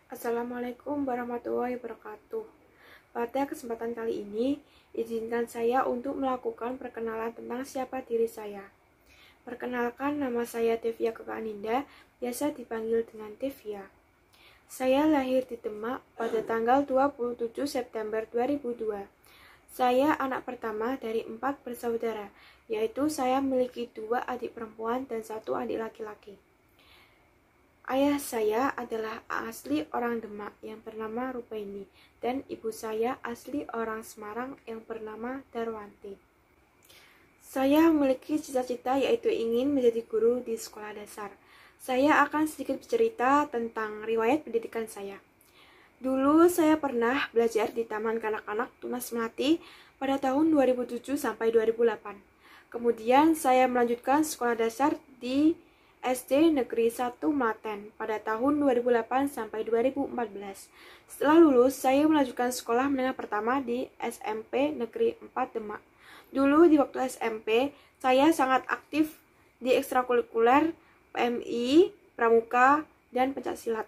Assalamualaikum warahmatullahi wabarakatuh. Pada kesempatan kali ini, izinkan saya untuk melakukan perkenalan tentang siapa diri saya. Perkenalkan, nama saya Devia Kekaninda, biasa dipanggil dengan Devia. Saya lahir di Demak pada tanggal 27 September 2002. Saya anak pertama dari 4 bersaudara, yaitu saya memiliki 2 adik perempuan dan 1 adik laki-laki. Ayah saya adalah asli orang Demak yang bernama Rupaini dan ibu saya asli orang Semarang yang bernama Darwanti. Saya memiliki cita-cita yaitu ingin menjadi guru di sekolah dasar. Saya akan sedikit bercerita tentang riwayat pendidikan saya. Dulu saya pernah belajar di Taman Kanak-kanak Tunas Melati pada tahun 2007 sampai 2008. Kemudian saya melanjutkan sekolah dasar di SD Negeri 1 Melaten pada tahun 2008 sampai 2014. Setelah lulus, saya melanjutkan sekolah menengah pertama di SMP Negeri 4 Demak. Dulu di waktu SMP, saya sangat aktif di ekstrakurikuler, PMI, Pramuka, dan pencaksilat.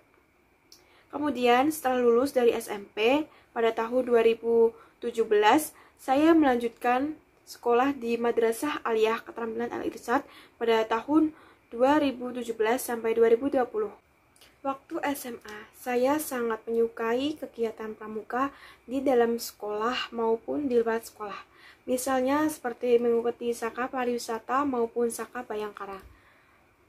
Kemudian setelah lulus dari SMP pada tahun 2017, saya melanjutkan sekolah di Madrasah Aliyah Keterampilan Al-Irsyad pada tahun 2017 sampai 2020. Waktu SMA, saya sangat menyukai kegiatan pramuka di dalam sekolah maupun di luar sekolah. Misalnya seperti mengikuti Saka Pariwisata maupun Saka Bayangkara.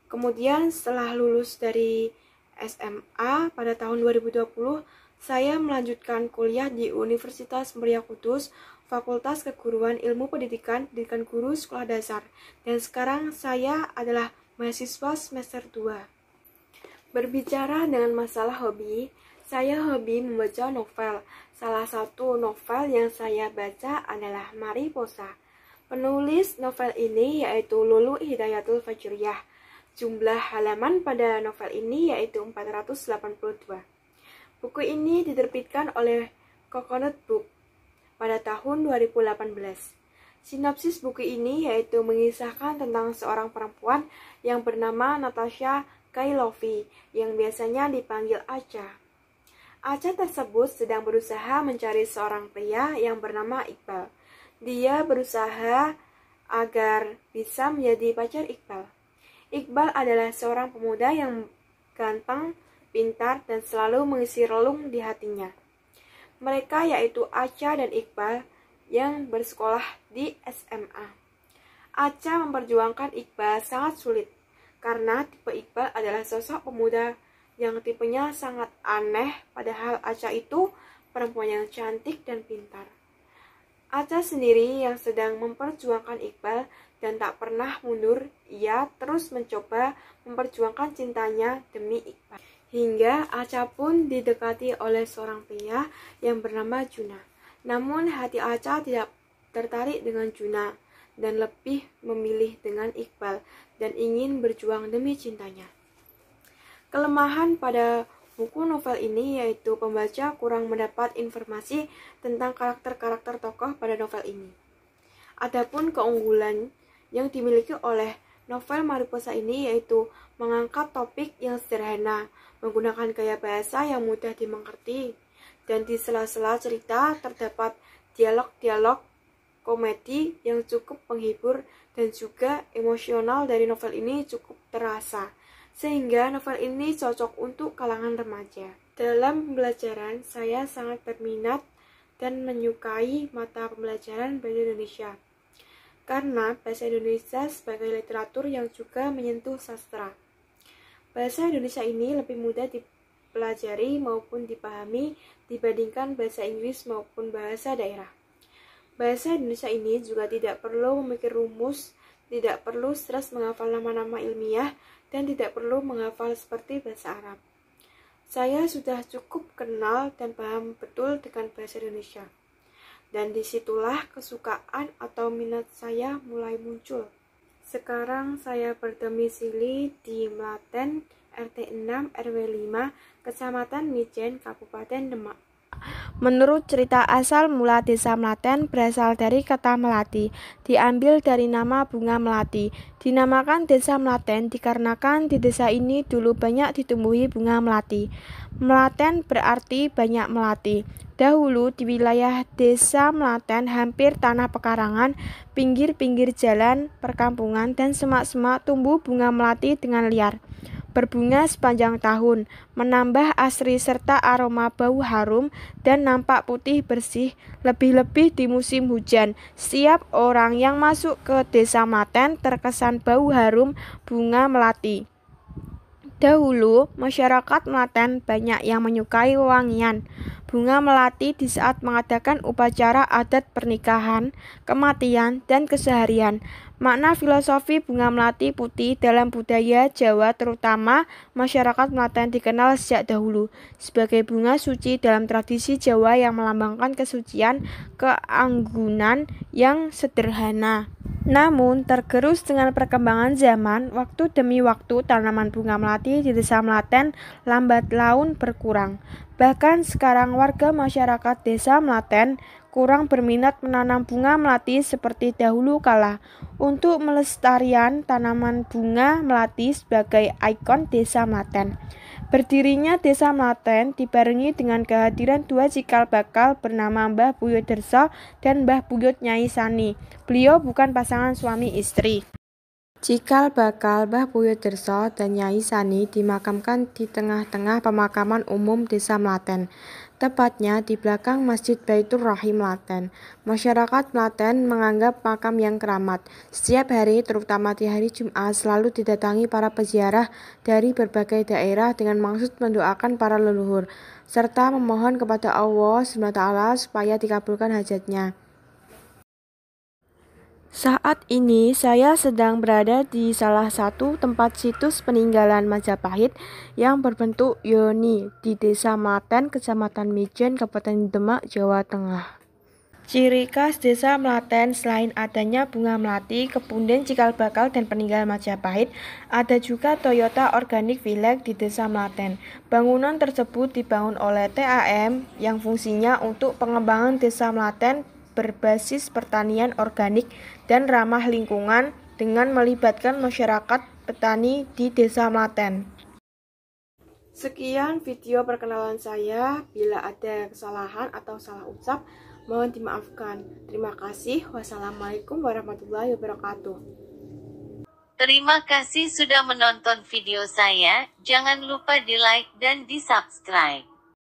Kemudian setelah lulus dari SMA pada tahun 2020, saya melanjutkan kuliah di Universitas Muria Kudus, Fakultas Keguruan Ilmu Pendidikan Guru Sekolah Dasar. Dan sekarang saya adalah mahasiswa semester 2. Berbicara dengan masalah hobi, saya hobi membaca novel. Salah satu novel yang saya baca adalah Mariposa. Penulis novel ini yaitu Lulu Hidayatul Fajriyah. Jumlah halaman pada novel ini yaitu 482. Buku ini diterbitkan oleh Coconut Book pada tahun 2018. Sinopsis buku ini yaitu mengisahkan tentang seorang perempuan yang bernama Natasha Kailovi yang biasanya dipanggil Acha. Acha tersebut sedang berusaha mencari seorang pria yang bernama Iqbal. Dia berusaha agar bisa menjadi pacar Iqbal. Iqbal adalah seorang pemuda yang ganteng, pintar, dan selalu mengisi relung di hatinya. Mereka yaitu Acha dan Iqbal yang bersekolah di SMA. Acha memperjuangkan Iqbal sangat sulit, karena tipe Iqbal adalah sosok pemuda yang tipenya sangat aneh, padahal Acha itu perempuan yang cantik dan pintar. Acha sendiri yang sedang memperjuangkan Iqbal dan tak pernah mundur, ia terus mencoba memperjuangkan cintanya demi Iqbal. Hingga Acha pun didekati oleh seorang pria yang bernama Juna. Namun hati Acha tidak tertarik dengan Juna dan lebih memilih dengan Iqbal dan ingin berjuang demi cintanya. Kelemahan pada buku novel ini yaitu pembaca kurang mendapat informasi tentang karakter-karakter tokoh pada novel ini. Adapun keunggulan yang dimiliki oleh novel Mariposa ini yaitu mengangkat topik yang sederhana, menggunakan gaya bahasa yang mudah dimengerti, dan di sela-sela cerita terdapat dialog-dialog komedi yang cukup menghibur dan juga emosional dari novel ini cukup terasa, sehingga novel ini cocok untuk kalangan remaja. Dalam pembelajaran, saya sangat berminat dan menyukai mata pembelajaran Bahasa Indonesia, karena Bahasa Indonesia sebagai literatur yang juga menyentuh sastra. Bahasa Indonesia ini lebih mudah dipelajari maupun dipahami dibandingkan bahasa Inggris maupun bahasa daerah. Bahasa Indonesia ini juga tidak perlu memikir rumus, tidak perlu stres menghafal nama-nama ilmiah, dan tidak perlu menghafal seperti bahasa Arab. Saya sudah cukup kenal dan paham betul dengan bahasa Indonesia. Dan disitulah kesukaan atau minat saya mulai muncul. Sekarang saya berdomisili di Melaten, RT 6 RW 5, Kecamatan Mijen, Kabupaten Demak. Menurut cerita asal mula Desa Melaten berasal dari kata melati, diambil dari nama bunga melati. Dinamakan Desa Melaten dikarenakan di desa ini dulu banyak ditumbuhi bunga melati. Melaten berarti banyak melati. Dahulu di wilayah Desa Melaten hampir tanah pekarangan, pinggir-pinggir jalan, perkampungan, dan semak-semak tumbuh bunga melati dengan liar. Berbunga sepanjang tahun, menambah asri serta aroma bau harum dan nampak putih bersih, lebih-lebih di musim hujan. Setiap orang yang masuk ke Desa Melaten terkesan bau harum bunga melati. Dahulu, masyarakat Melaten banyak yang menyukai wewangian bunga melati di saat mengadakan upacara adat pernikahan, kematian, dan keseharian. Makna filosofi bunga melati putih dalam budaya Jawa terutama masyarakat Melaten dikenal sejak dahulu sebagai bunga suci dalam tradisi Jawa yang melambangkan kesucian, keanggunan yang sederhana. Namun, tergerus dengan perkembangan zaman, waktu demi waktu tanaman bunga melati di Desa Melaten lambat laun berkurang. Bahkan sekarang warga masyarakat Desa Melaten kurang berminat menanam bunga melati seperti dahulu kala. Untuk melestarian tanaman bunga melati sebagai ikon Desa Melaten. Berdirinya Desa Melaten dibarengi dengan kehadiran dua cikal bakal bernama Mbah Buyut Derso dan Mbah Buyut Nyai Sani. Beliau bukan pasangan suami istri. Cikal bakal Mbah Buyut Derso dan Nyai Sani dimakamkan di tengah-tengah pemakaman umum Desa Melaten, tepatnya di belakang Masjid Baitur Rahim Melaten. Masyarakat Melaten menganggap makam yang keramat. Setiap hari, terutama di hari Jumat, selalu didatangi para peziarah dari berbagai daerah dengan maksud mendoakan para leluhur, serta memohon kepada Allah SWT supaya dikabulkan hajatnya. Saat ini saya sedang berada di salah satu tempat situs peninggalan Majapahit yang berbentuk yoni di Desa Melaten, Kecamatan Mijen, Kabupaten Demak, Jawa Tengah. Ciri khas Desa Melaten selain adanya bunga melati, kepunden cikal bakal dan peninggalan Majapahit, ada juga Toyota Organic Village di Desa Melaten. Bangunan tersebut dibangun oleh TAM yang fungsinya untuk pengembangan Desa Melaten berbasis pertanian organik dan ramah lingkungan dengan melibatkan masyarakat petani di Desa Melaten. Sekian video perkenalan saya. Bila ada kesalahan atau salah ucap, mohon dimaafkan. Terima kasih. Wassalamualaikum warahmatullahi wabarakatuh. Terima kasih sudah menonton video saya. Jangan lupa di like dan di subscribe.